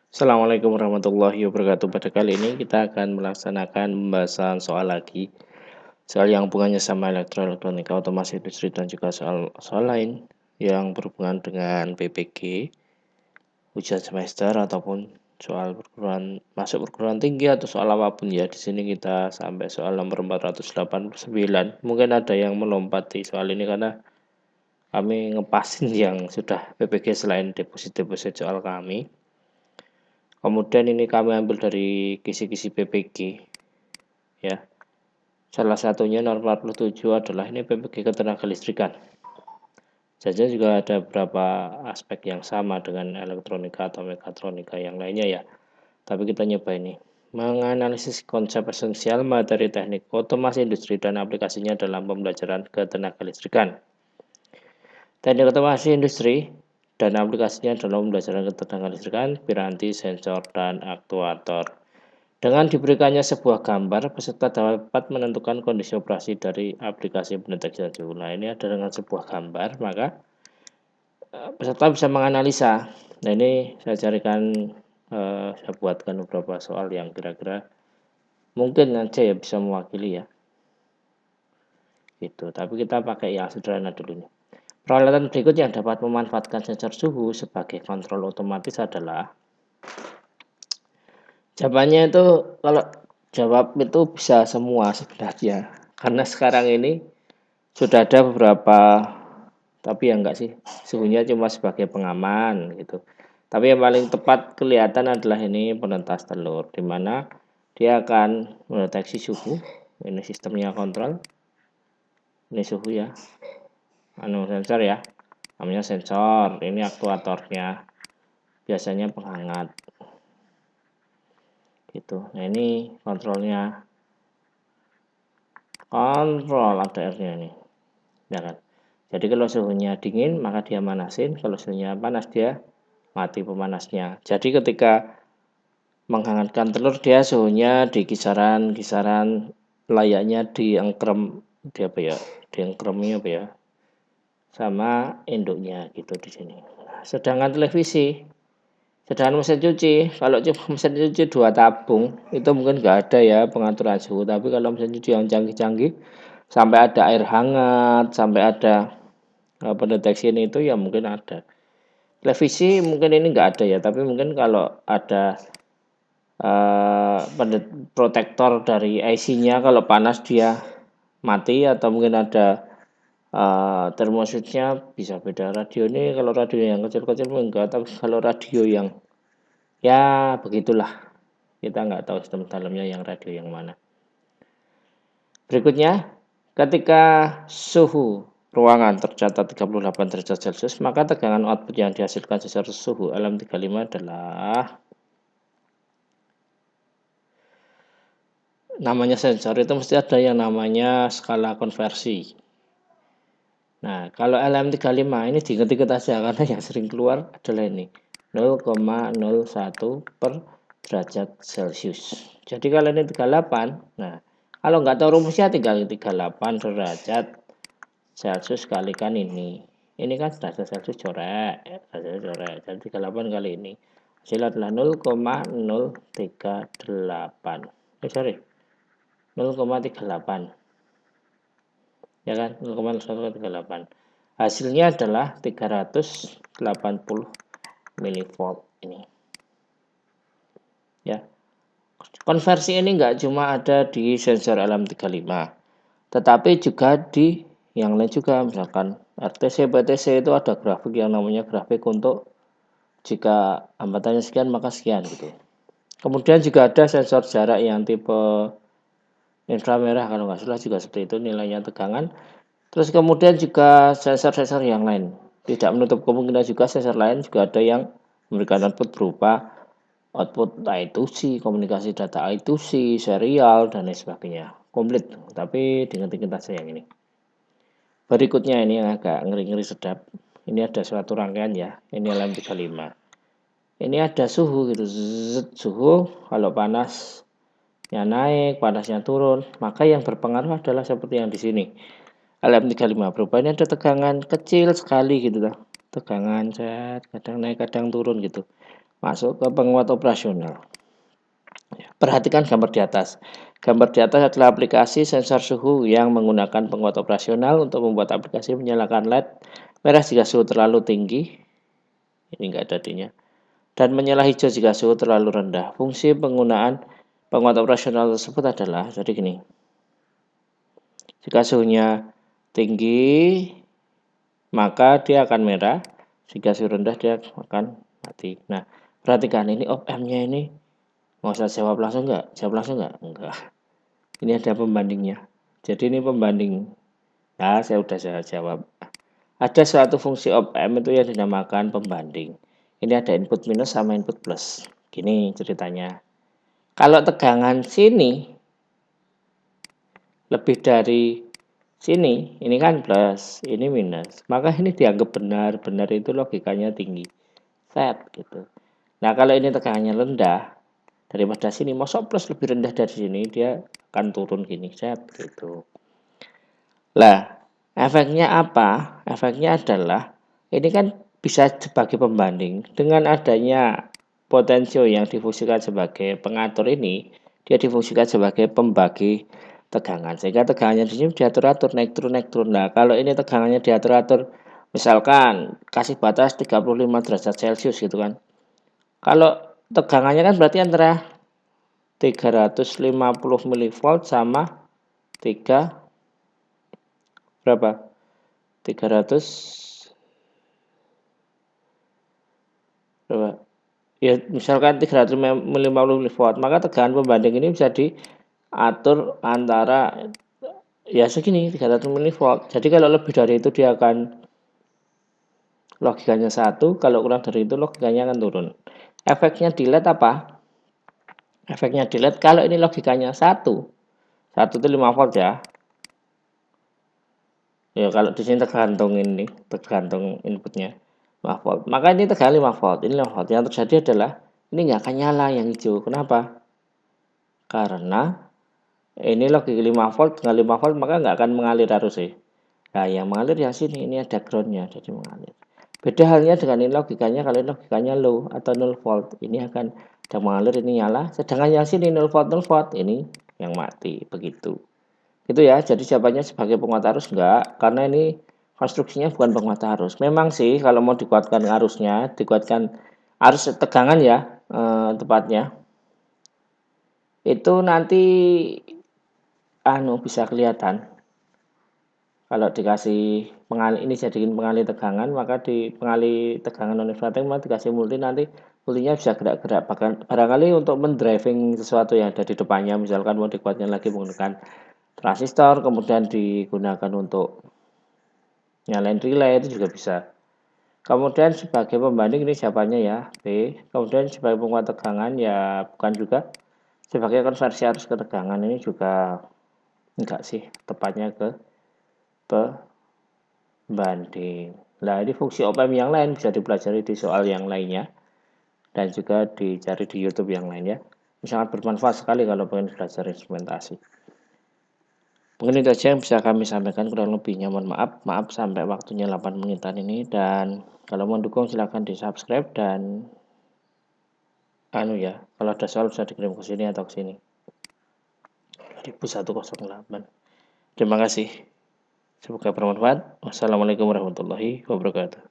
Assalamualaikum warahmatullahi wabarakatuh. Pada kali ini kita akan melaksanakan pembahasan soal lagi. Soal yang hubungannya sama elektronika, otomasi industri dan juga soal lain yang berhubungan dengan PPG, ujian semester ataupun soal masuk perguruan tinggi atau soal apapun ya. Di sini kita sampai soal nomor 489. Mungkin ada yang melompat di soal ini karena kami ngepasin yang sudah PPG selain deposit-deposit soal kami. Kemudian ini kami ambil dari kisi-kisi PPG ya. Salah satunya nomor 47 adalah ini PPG ketenaga listrikan. Saja juga ada beberapa aspek yang sama dengan elektronika atau mekatronika yang lainnya ya. Tapi kita nyoba ini. Menganalisis konsep esensial materi teknik otomasi industri dan aplikasinya dalam pembelajaran ketenaga listrikan. Teknik otomasi industri dan aplikasinya dalam pembelajaran ketenaga listrikan, piranti, sensor, dan aktuator. Dengan diberikannya sebuah gambar, peserta dapat menentukan kondisi operasi dari aplikasi pendeteksi suhu. Nah, ini ada dengan sebuah gambar, maka peserta bisa menganalisa. Nah, ini saya carikan, saya buatkan beberapa soal yang kira-kira mungkin aja ya bisa mewakili ya. Gitu. Tapi kita pakai yang sederhana dulu nih. Peralatan berikut yang dapat memanfaatkan sensor suhu sebagai kontrol otomatis adalah jawabannya itu kalau jawab itu bisa semua sebenarnya. Karena sekarang ini sudah ada beberapa, tapi ya enggak sih, suhunya cuma sebagai pengaman gitu. Tapi yang paling tepat kelihatan adalah ini penetas telur, di mana dia akan mendeteksi suhu. Ini sistemnya kontrol. Ini suhu ya. Sensor ya. Namanya sensor. Ini aktuatornya. Biasanya penghangat. Gitu. Nah, ini kontrolnya. Kontrol ada R-nya nih. Ya kan? Jadi kalau suhunya dingin maka dia manasin, kalau suhunya panas dia mati pemanasnya. Jadi ketika menghangatkan telur dia suhunya di kisaran layaknya diengkrem, di apa ya? Diengkremnya apa ya? Sama induknya gitu di sini. Sedangkan televisi, sedangkan mesin cuci, kalau mesin cuci 2 tabung itu mungkin nggak ada ya pengaturan suhu. Tapi kalau mesin cuci yang canggih-canggih sampai ada air hangat, sampai ada pendeteksi ini itu ya mungkin ada. Televisi mungkin ini nggak ada ya, tapi mungkin kalau ada protektor dari IC-nya kalau panas dia mati, atau mungkin ada termoswitch-nya bisa beda. Radio ini kalau radio yang kecil-kecil enggak, tapi kalau radio yang ya begitulah, kita nggak tahu sistem dalamnya yang radio yang mana. Berikutnya, ketika suhu ruangan tercatat 38 derajat Celcius, maka tegangan output yang dihasilkan sensor suhu LM35 adalah, namanya sensor itu mesti ada yang namanya skala konversi. Nah, kalau LM35 ini diingat-ingat aja karena yang sering keluar adalah ini 0,01 per derajat Celcius. Jadi kalau ini 38, nah kalau nggak tahu rumusnya tinggal 38 derajat Celcius kalikan ini. Ini kan derajat Celcius coret, jadi 38 kali ini. Hasil adalah 0,038. Sorry, 0,38. Ya kan, 0,138. Hasilnya adalah 380 milivolt ini. Ya. Konversi ini enggak cuma ada di sensor LM35, tetapi juga di yang lain juga, misalkan RTC, BTC itu ada grafik yang namanya grafik untuk jika hambatannya sekian maka sekian gitu. Kemudian juga ada sensor jarak yang tipe inframerah, kalau nggak salah juga seperti itu nilainya tegangan. Terus kemudian juga sensor-sensor yang lain. Tidak menutup kemungkinan juga sensor lain juga ada yang memberikan output berupa output I2C, komunikasi data I2C, serial, dan lain sebagainya. Komplit, tapi dengan saja yang ini. Berikutnya ini yang agak ngeri-ngeri sedap. Ini ada suatu rangkaian ya. Ini LM35. Ini ada suhu gitu. Suhu kalau panasnya naik, panasnya turun, maka yang berpengaruh adalah seperti yang di sini. LM35 perubahannya ada tegangan kecil sekali gitu lah. Tegangan kadang naik kadang turun gitu. masuk ke penguat operasional. Perhatikan gambar di atas. Gambar di atas adalah aplikasi sensor suhu yang menggunakan penguat operasional untuk membuat aplikasi menyalakan LED merah jika suhu terlalu tinggi. Ini enggak ada D-nya. Dan menyala hijau jika suhu terlalu rendah. Fungsi penggunaan penguat operasional tersebut adalah, jadi gini. Jika suhunya tinggi, maka dia akan merah. Jika suhu rendah, dia akan mati. Nah, perhatikan ini op-amp-nya ini. Mau saya jawab langsung enggak? Jawab langsung enggak? Enggak. Ini ada pembandingnya. Jadi ini pembanding. Nah, saya jawab. Ada suatu fungsi op-amp itu yang dinamakan pembanding. Ini ada input minus sama input plus. Gini ceritanya. Kalau tegangan sini lebih dari sini, ini kan plus, ini minus. Maka ini dianggap benar. Benar itu logikanya tinggi. Set gitu. Nah, kalau ini tegangannya rendah daripada sini, masuk plus lebih rendah dari sini, dia akan turun gini, set gitu. Lah, efeknya apa? Efeknya adalah ini kan bisa sebagai pembanding. Dengan adanya potensio yang difungsikan sebagai pengatur ini, dia difungsikan sebagai pembagi tegangan. Sehingga tegangannya di sini diatur-atur, naik turun. Nah, kalau ini tegangannya diatur-atur, misalkan kasih batas 35 derajat Celcius gitu kan. Kalau tegangannya kan berarti antara 350 mV sama 3 berapa? 300 berapa? Ya, misalkan 350 mV, maka tegangan pembanding ini bisa diatur antara ya segini 300 mV. Jadi kalau lebih dari itu dia akan logikanya 1, kalau kurang dari itu logikanya akan turun. Efeknya di LED apa? Efeknya di LED kalau ini logikanya 1 itu 5 volt ya. Ya kalau di sini tergantung inputnya 5 volt. Maka ini tegangan 5 volt, ini 5 volt. Yang terjadi adalah ini nggak akan nyala yang hijau. Kenapa? Karena ini logik 5 volt dengan 5 volt maka nggak akan mengalir arusnya. Nah, yang mengalir yang sini, ini ada groundnya, jadi mengalir. Beda halnya dengan ini logikanya, kalau ini logikanya low atau 0 volt, ini akan ada mengalir, ini nyala. Sedangkan yang sini 0 volt, ini yang mati, begitu. Itu ya, jadi jawabannya sebagai penguat arus enggak, karena ini konstruksinya bukan penguat arus. Memang sih kalau mau dikuatkan arusnya, dikuatkan arus tegangan ya, tepatnya. Itu nanti bisa kelihatan. Kalau dikasih pengalih ini jadiin pengalih tegangan, maka di pengalih tegangan non infrating maka dikasih multi, nanti multinya bisa gerak-gerak. Barangkali untuk mendriving sesuatu yang ada di depannya, misalkan mau dikuatkan lagi menggunakan transistor, kemudian digunakan untuk nyalain relay, itu juga bisa. Kemudian sebagai pembanding ini jawabannya ya B. Kemudian sebagai penguat tegangan ya bukan juga. Sebagai konversi arus ke tegangan ini juga enggak sih, tepatnya ke pembanding. Nah, ini fungsi op-amp yang lain bisa dipelajari di soal yang lainnya dan juga dicari di YouTube yang lainnya. Sangat bermanfaat sekali kalau pengen belajar instrumentasi. Mungkin itu saja yang bisa kami sampaikan, kurang lebihnya mohon maaf sampai waktunya 8 menitan ini, dan kalau mau dukung silahkan di subscribe dan kalau ada soal bisa dikirim ke sini atau ke sini. 108. Terima kasih. Semoga bermanfaat. Wassalamualaikum warahmatullahi wabarakatuh.